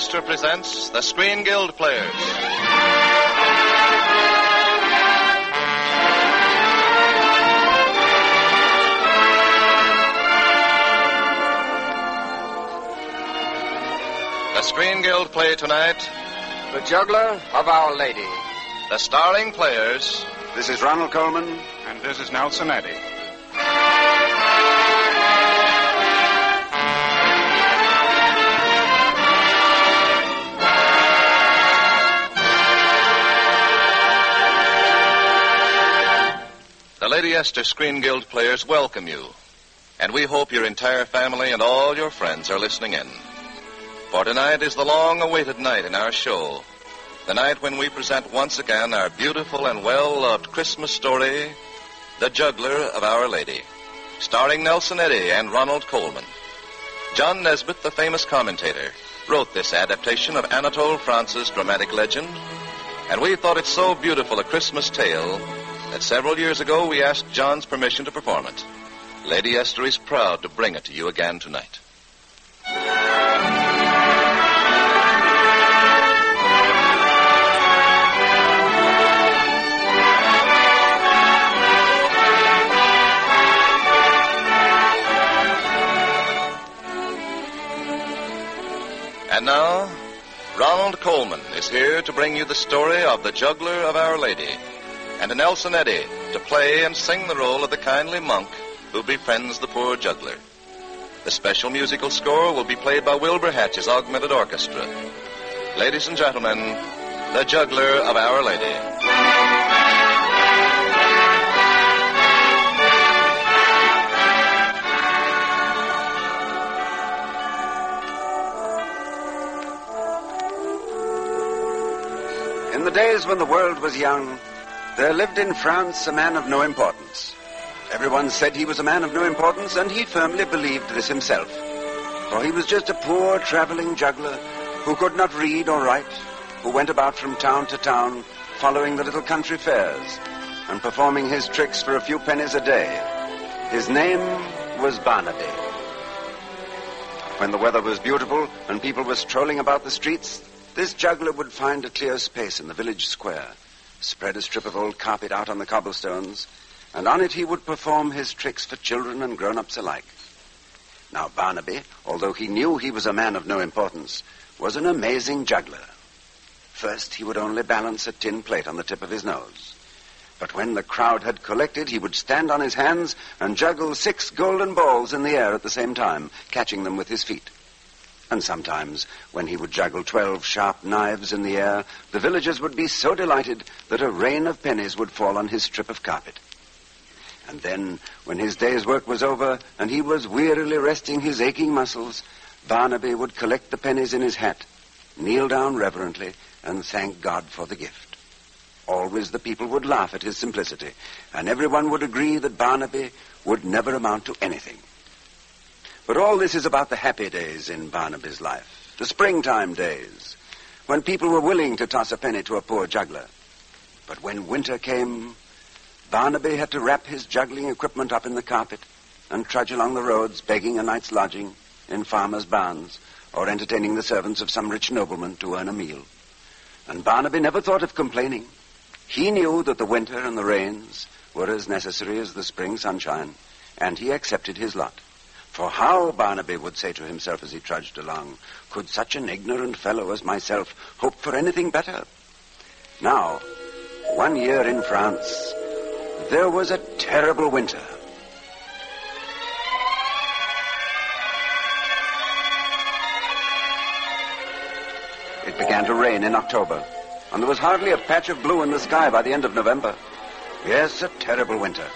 Orchestra presents the Screen Guild Players. The Screen Guild play tonight, The Juggler of Our Lady. the starring players, This is Ronald Colman. And this is Nelson Eddy. the Lady Esther Screen Guild players welcome you. And we hope your entire family and all your friends are listening in. For tonight is the long-awaited night in our show. The night when we present once again our beautiful and well-loved Christmas story, The Juggler of Our Lady, starring Nelson Eddy and Ronald Colman. John Nesbitt, the famous commentator, wrote this adaptation of Anatole France's dramatic legend, and we thought it so beautiful a Christmas tale that several years ago we asked John's permission to perform it. Lady Esther is proud to bring it to you again tonight. And now, Ronald Colman is here to bring you the story of the Juggler of Our Lady, and Nelson Eddy to play and sing the role of the kindly monk who befriends the poor juggler. The special musical score will be played by Wilbur Hatch's Augmented Orchestra. Ladies and gentlemen, the Juggler of Our Lady. In the days when the world was young, there lived in France a man of no importance. Everyone said he was a man of no importance, and he firmly believed this himself. For he was just a poor traveling juggler who could not read or write, who went about from town to town following the little country fairs and performing his tricks for a few pennies a day. His name was Barnaby. When the weather was beautiful and people were strolling about the streets, this juggler would find a clear space in the village square, spread a strip of old carpet out on the cobblestones, and on it he would perform his tricks for children and grown-ups alike. Now Barnaby, although he knew he was a man of no importance, was an amazing juggler. First, he would only balance a tin plate on the tip of his nose. But when the crowd had collected, he would stand on his hands and juggle 6 golden balls in the air at the same time, catching them with his feet. And sometimes, when he would juggle 12 sharp knives in the air, the villagers would be so delighted that a rain of pennies would fall on his strip of carpet. And then, when his day's work was over and he was wearily resting his aching muscles, Barnaby would collect the pennies in his hat, kneel down reverently, and thank God for the gift. Always the people would laugh at his simplicity, and everyone would agree that Barnaby would never amount to anything. But all this is about the happy days in Barnaby's life, the springtime days, when people were willing to toss a penny to a poor juggler. But when winter came, Barnaby had to wrap his juggling equipment up in the carpet and trudge along the roads begging a night's lodging in farmers' barns or entertaining the servants of some rich nobleman to earn a meal. And Barnaby never thought of complaining. He knew that the winter and the rains were as necessary as the spring sunshine, and he accepted his lot. For how, Barnaby would say to himself as he trudged along, could such an ignorant fellow as myself hope for anything better? Now, one year in France, there was a terrible winter. It began to rain in October, and there was hardly a patch of blue in the sky by the end of November. Yes, a terrible winter.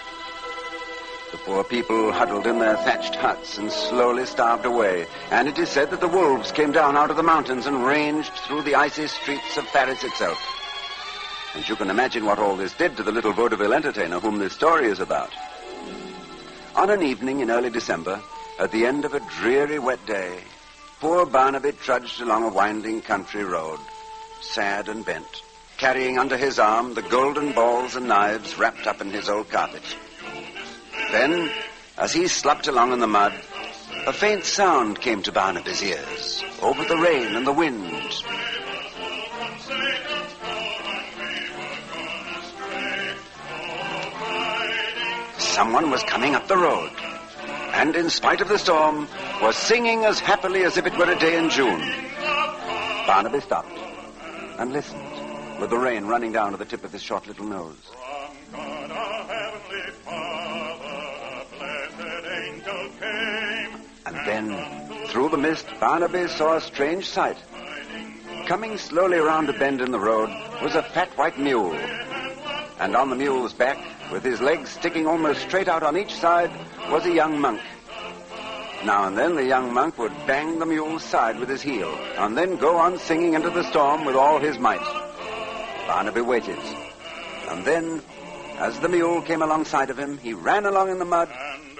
The poor people huddled in their thatched huts and slowly starved away, and it is said that the wolves came down out of the mountains and ranged through the icy streets of Paris itself. And you can imagine what all this did to the little vaudeville entertainer whom this story is about. On an evening in early December, at the end of a dreary wet day, poor Barnaby trudged along a winding country road, sad and bent, carrying under his arm the golden balls and knives wrapped up in his old carpet. Then, as he slopped along in the mud, a faint sound came to Barnaby's ears, over the rain and the wind. Someone was coming up the road, and in spite of the storm, was singing as happily as if it were a day in June. Barnaby stopped and listened, with the rain running down to the tip of his short little nose. From God our heavenly Father, a blessed angel came. And then, through the mist, Barnaby saw a strange sight. Coming slowly around a bend in the road was a fat white mule. And on the mule's back, with his legs sticking almost straight out on each side, was a young monk. Now and then the young monk would bang the mule's side with his heel, and then go on singing into the storm with all his might. Barnaby waited. And then, as the mule came alongside of him, he ran along in the mud,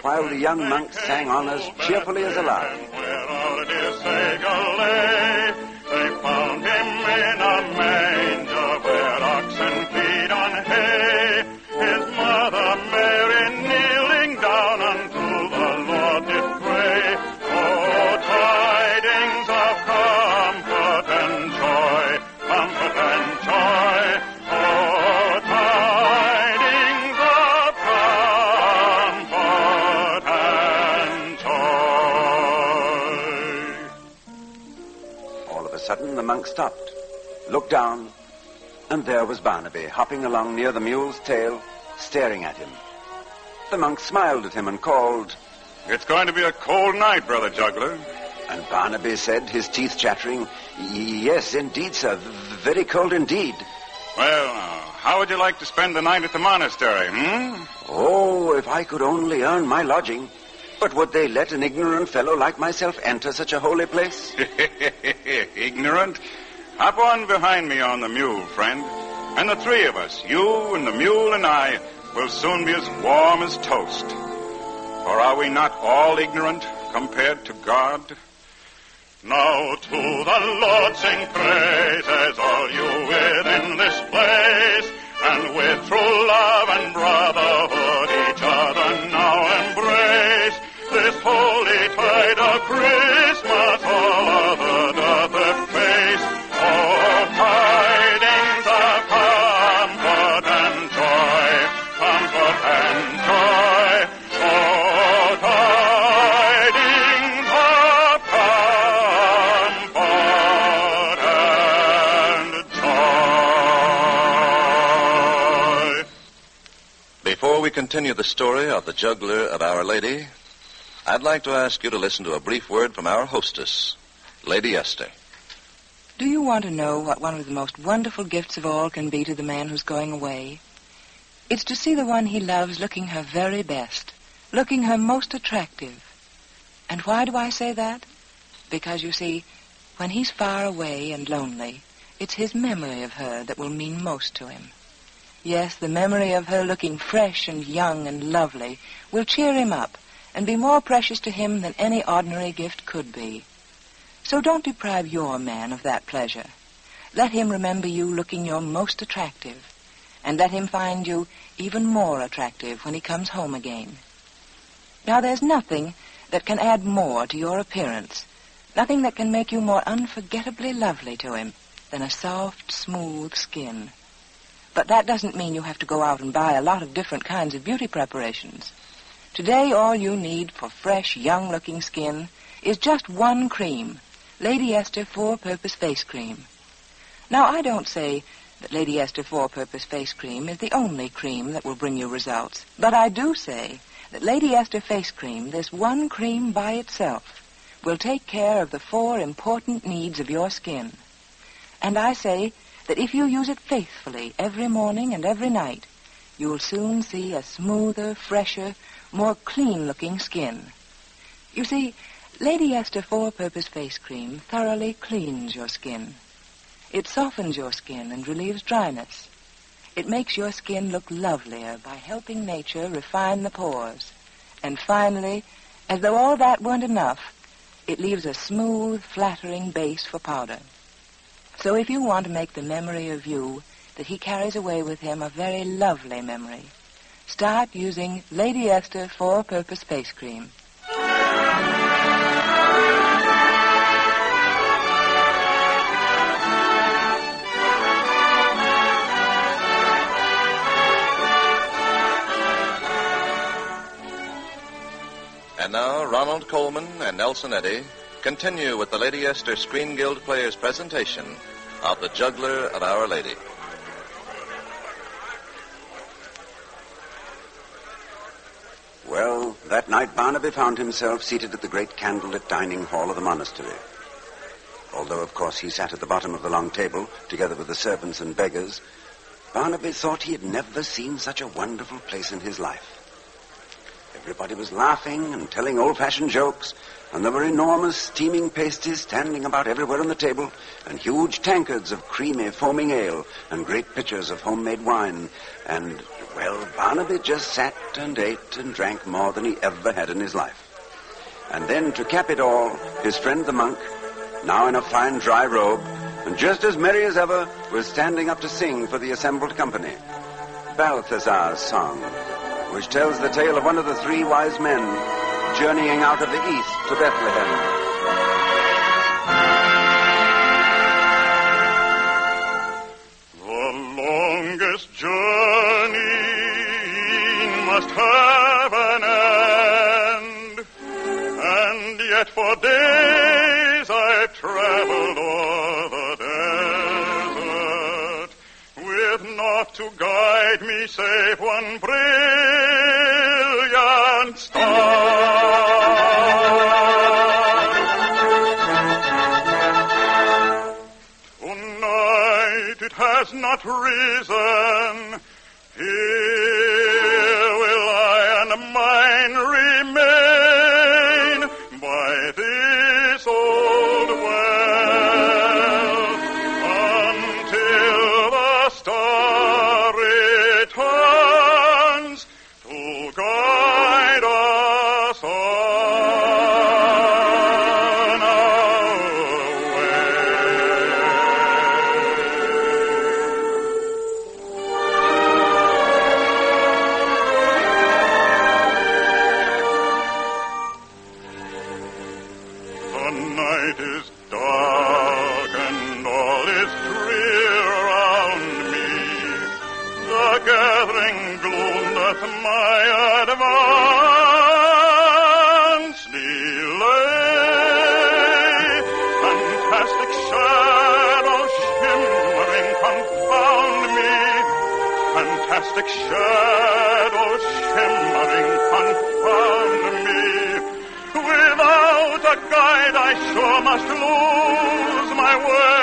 while the young monk sang on as cheerfully as a lark. Where our dear Savior lay, they found him in a manger where oxen feed on hay. His mother Mary kneeling down unto the Lord did pray. Oh, tidings of comfort and joy, comfort and joy. Oh, tidings of comfort and joy. All of a sudden, the monk stopped, looked down, and there was Barnaby, hopping along near the mule's tail, staring at him. The monk smiled at him and called, It's going to be a cold night, Brother Juggler. and Barnaby said, his teeth chattering, Yes, indeed, sir, very cold indeed. Well, how would you like to spend the night at the monastery, Oh, if I could only earn my lodging. But would they let an ignorant fellow like myself enter such a holy place? Ignorant? Hop on behind me on the mule, friend. And the three of us, you and the mule and I, will soon be as warm as toast. Or are we not all ignorant compared to God? Now to the Lord sing praises, all you within this place, and with true love and brotherhood each other now embrace. This holy tide of Christmas all other doth efface. Oh, tidings of comfort and joy, comfort and joy. Oh, tidings of comfort and joy. Before we continue the story of the Juggler of Our Lady, I'd like to ask you to listen to a brief word from our hostess, Lady Esther. Do you want to know what one of the most wonderful gifts of all can be to the man who's going away? It's to see the one he loves looking her very best, looking her most attractive. And why do I say that? Because, you see, when he's far away and lonely, it's his memory of her that will mean most to him. Yes, the memory of her looking fresh and young and lovely will cheer him up and be more precious to him than any ordinary gift could be. So don't deprive your man of that pleasure. Let him remember you looking your most attractive, and let him find you even more attractive when he comes home again. Now, there's nothing that can add more to your appearance, nothing that can make you more unforgettably lovely to him than a soft, smooth skin. But that doesn't mean you have to go out and buy a lot of different kinds of beauty preparations. Today, all you need for fresh, young-looking skin is just one cream, Lady Esther 4-Purpose Face Cream. Now, I don't say that Lady Esther 4-Purpose Face Cream is the only cream that will bring you results, but I do say that Lady Esther Face Cream, this one cream by itself, will take care of the 4 important needs of your skin. And I say that if you use it faithfully every morning and every night, you'll soon see a smoother, fresher, more clean-looking skin. You see, Lady Esther 4-Purpose Face Cream thoroughly cleans your skin. It softens your skin and relieves dryness. It makes your skin look lovelier by helping nature refine the pores. And finally, as though all that weren't enough, it leaves a smooth, flattering base for powder. So if you want to make the memory of you that he carries away with him a very lovely memory, start using Lady Esther 4-Purpose Face Cream. And now, Ronald, Colman, and Nelson Eddy continue with the Lady Esther Screen Guild Players' presentation of the Juggler of Our Lady. Well, that night Barnaby found himself seated at the great candlelit dining hall of the monastery. Although, of course, he sat at the bottom of the long table, together with the servants and beggars, Barnaby thought he had never seen such a wonderful place in his life. Everybody was laughing and telling old-fashioned jokes, and there were enormous steaming pasties standing about everywhere on the table, and huge tankards of creamy, foaming ale, and great pitchers of homemade wine. And, well, Barnaby just sat and ate and drank more than he ever had in his life. And then, to cap it all, his friend the monk, now in a fine dry robe, and just as merry as ever, was standing up to sing for the assembled company. Balthazar's song, which tells the tale of one of the three wise men journeying out of the east to Bethlehem. The longest journey must have an end, and yet for days I've traveled o'er the desert, with naught to guide me save one brilliant star. Tonight it has not risen. Here will I and mine remain by this old well until the star returns to guide us on our way. The night is dark and all is drear around me. The gathering gloom doth my advance delay. Fantastic shadows shimmering confound me. Fantastic shadows shimmering confound me. Without a guide I sure must lose my way.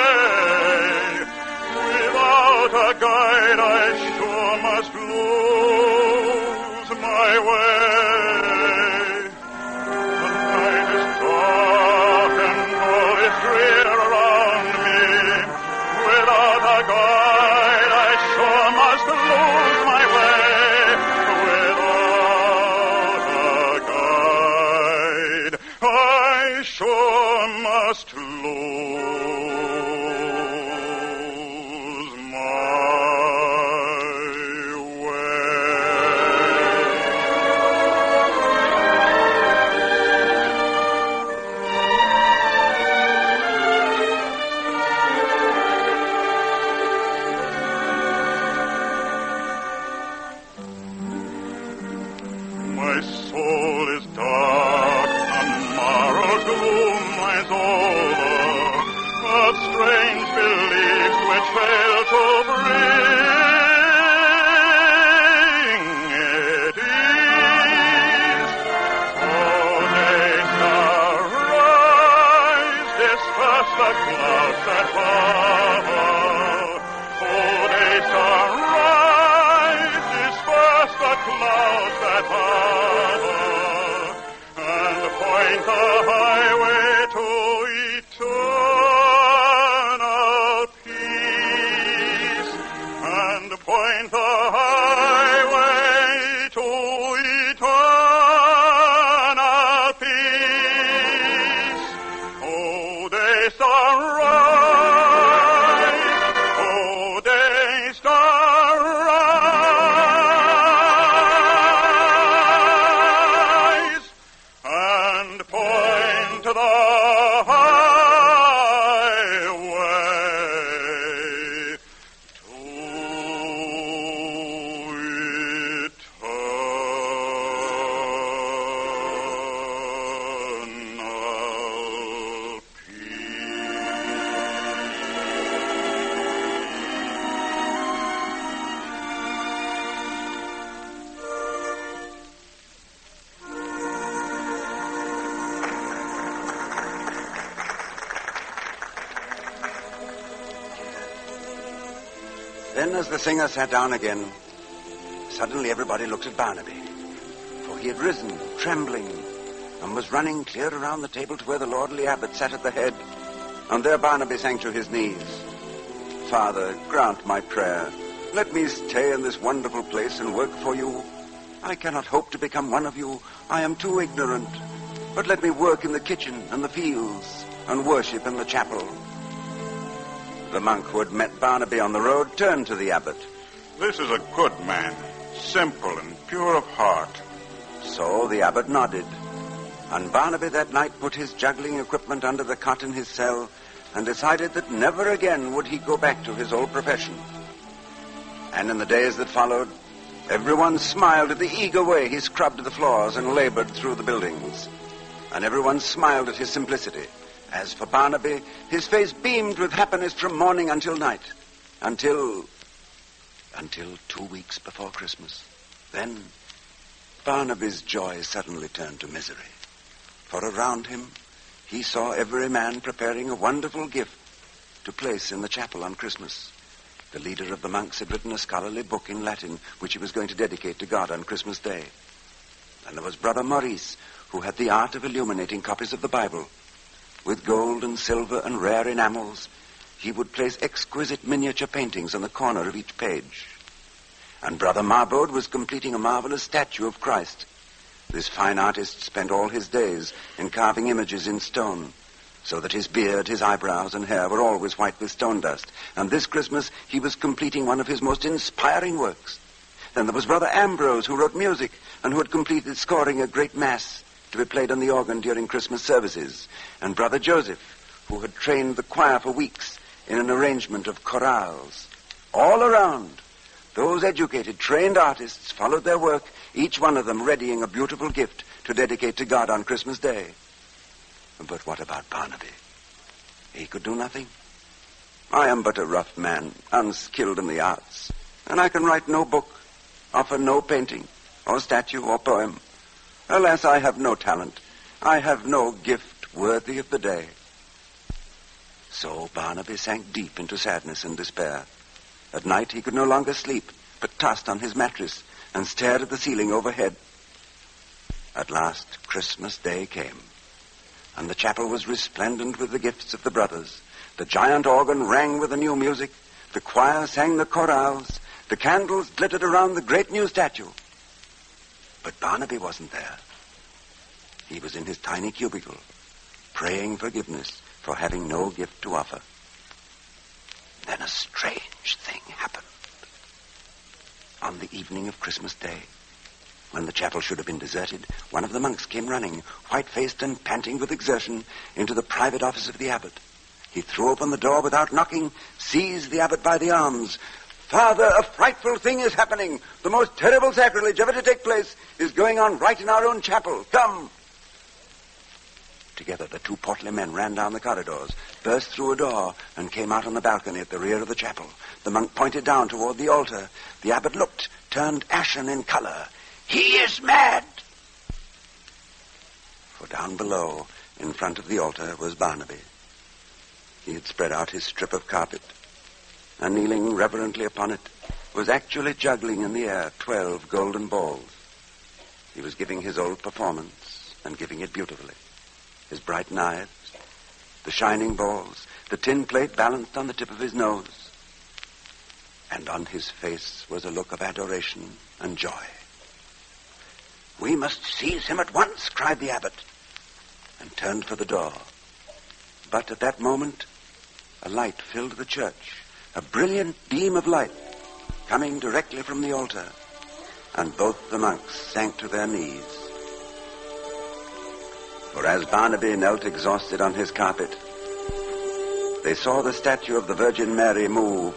Without a guide I sure must lose my way. The night is dark and all is drear around me. Without a guide I sure must lose my way. Without a guide I sure must lose my My soul is dark, tomorrow's gloom lies over, of strange beliefs which fail to bring it ease. Oh, day shall rise, disperse the clouds that cover. Oh, day shall rise, disperse the clouds that cover, and point the highway to eternal peace, and point the highway to eternal peace. Oh, they shall rise. Then, as the singer sat down again, suddenly everybody looked at Barnaby, for he had risen, trembling, and was running clear around the table to where the lordly abbot sat at the head, and there Barnaby sank to his knees. Father, grant my prayer. Let me stay in this wonderful place and work for you. I cannot hope to become one of you. I am too ignorant. But let me work in the kitchen and the fields and worship in the chapel. The monk who had met Barnaby on the road turned to the abbot. This is a good man, simple and pure of heart. So the abbot nodded. And Barnaby that night put his juggling equipment under the cot in his cell and decided that never again would he go back to his old profession. And in the days that followed, everyone smiled at the eager way he scrubbed the floors and labored through the buildings. And everyone smiled at his simplicity. As for Barnaby, his face beamed with happiness from morning until night. Until 2 weeks before Christmas. Then Barnaby's joy suddenly turned to misery. For around him, he saw every man preparing a wonderful gift to place in the chapel on Christmas. The leader of the monks had written a scholarly book in Latin, which he was going to dedicate to God on Christmas Day. And there was Brother Maurice, who had the art of illuminating copies of the Bible. With gold and silver and rare enamels, he would place exquisite miniature paintings on the corner of each page. And Brother Marbode was completing a marvelous statue of Christ. This fine artist spent all his days in carving images in stone, so that his beard, his eyebrows, and hair were always white with stone dust. And this Christmas, he was completing one of his most inspiring works. Then there was Brother Ambrose, who wrote music, and who had completed scoring a great mass to be played on the organ during Christmas services. And Brother Joseph, who had trained the choir for weeks in an arrangement of chorales. All around, those educated, trained artists followed their work, each one of them readying a beautiful gift to dedicate to God on Christmas Day. But what about Barnaby? He could do nothing. I am but a rough man, unskilled in the arts, and I can write no book, offer no painting, or statue, or poem. Alas, I have no talent. I have no gift worthy of the day. So Barnaby sank deep into sadness and despair. At night he could no longer sleep, but tossed on his mattress and stared at the ceiling overhead. At last, Christmas Day came, and the chapel was resplendent with the gifts of the brothers. The giant organ rang with the new music, the choir sang the chorales, the candles glittered around the great new statue. But Barnaby wasn't there. He was in his tiny cubicle, praying forgiveness for having no gift to offer. Then a strange thing happened. On the evening of Christmas Day, when the chapel should have been deserted, one of the monks came running, white-faced and panting with exertion, into the private office of the abbot. He threw open the door without knocking, seized the abbot by the arms. "Father, a frightful thing is happening. The most terrible sacrilege ever to take place is going on right in our own chapel. Come!" Together, the two portly men ran down the corridors, burst through a door, and came out on the balcony at the rear of the chapel. The monk pointed down toward the altar. The abbot looked, turned ashen in color. "He is mad!" For down below, in front of the altar, was Barnaby. He had spread out his strip of carpet, and kneeling reverently upon it, was actually juggling in the air 12 golden balls. He was giving his old performance, and giving it beautifully. His bright knives, the shining balls, the tin plate balanced on the tip of his nose. And on his face was a look of adoration and joy. "We must seize him at once," cried the abbot, and turned for the door. But at that moment, a light filled the church, a brilliant beam of light coming directly from the altar, and both the monks sank to their knees. For as Barnaby knelt exhausted on his carpet, they saw the statue of the Virgin Mary move.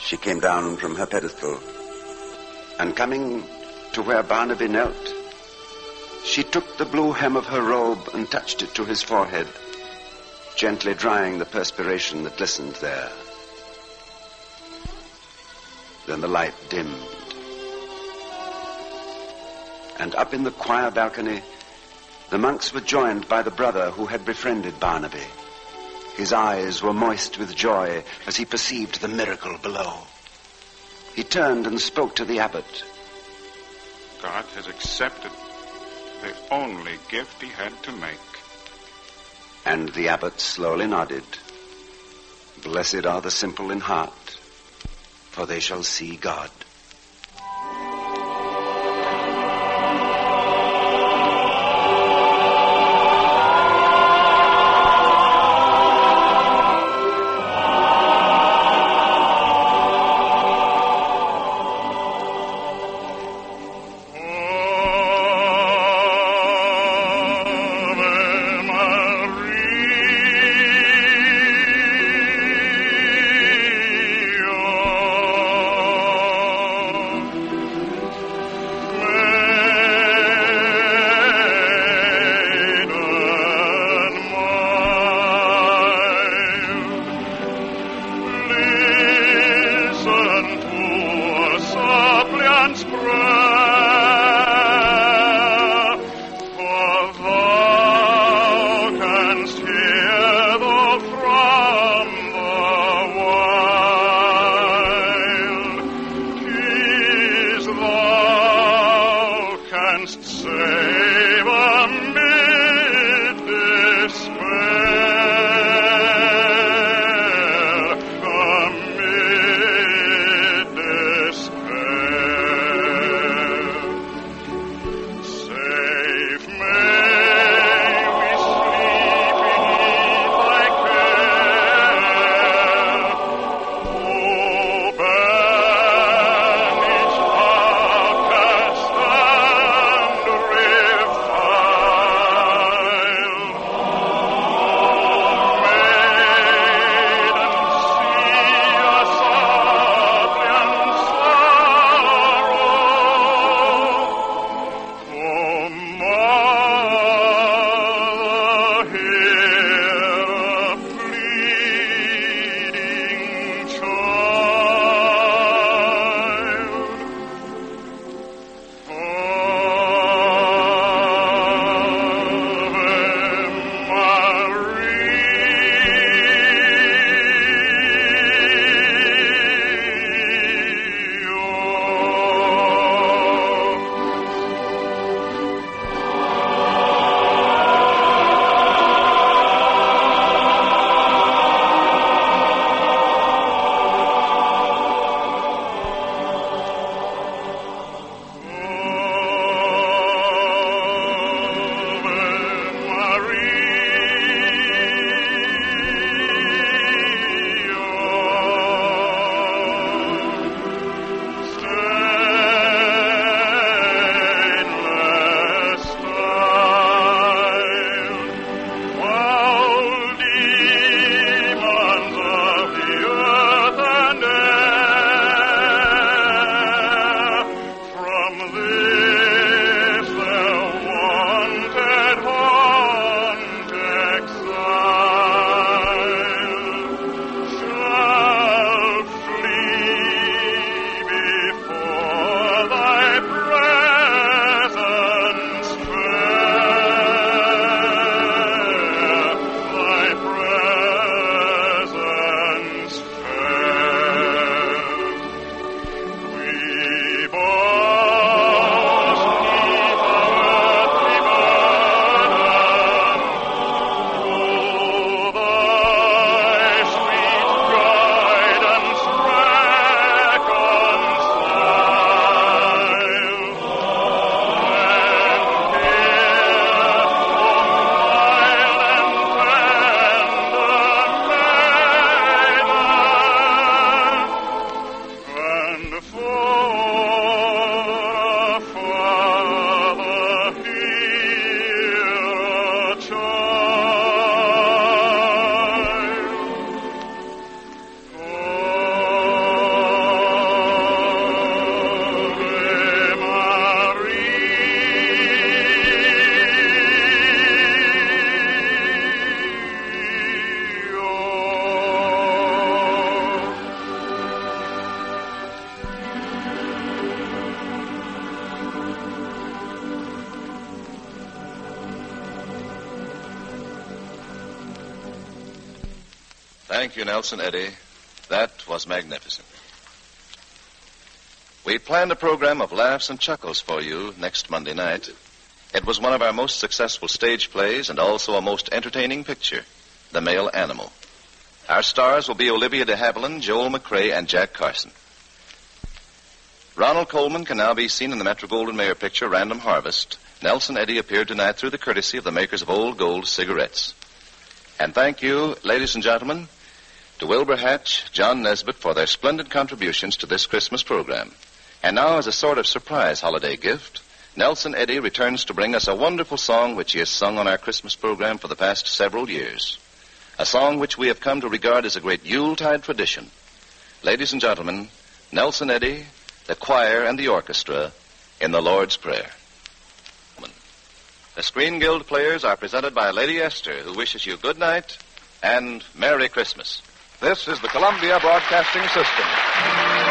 She came down from her pedestal, and coming to where Barnaby knelt, she took the blue hem of her robe and touched it to his forehead, gently drying the perspiration that glistened there. Then the light dimmed, and up in the choir balcony, the monks were joined by the brother who had befriended Barnaby. His eyes were moist with joy as he perceived the miracle below. He turned and spoke to the abbot. God has accepted the only gift he had to make. And the abbot slowly nodded. Blessed are the simple in heart, for they shall see God. Thank you, Nelson, Eddy. That was magnificent. We planned a program of laughs and chuckles for you next Monday night. It was one of our most successful stage plays and also a most entertaining picture, The Male Animal. Our stars will be Olivia de Havilland, Joel McCrae, and Jack Carson. Ronald Colman can now be seen in the Metro-Goldwyn-Mayer picture Random Harvest. Nelson Eddy appeared tonight through the courtesy of the makers of Old Gold cigarettes. And thank you, ladies and gentlemen, to Wilbur Hatch, John Nesbitt, for their splendid contributions to this Christmas program. And now, as a sort of surprise holiday gift, Nelson Eddy returns to bring us a wonderful song which he has sung on our Christmas program for the past several years. A song which we have come to regard as a great Yuletide tradition. Ladies and gentlemen, Nelson Eddy, the choir, and the orchestra in the Lord's Prayer. The Screen Guild players are presented by Lady Esther, who wishes you good night and Merry Christmas. This is the Columbia Broadcasting System.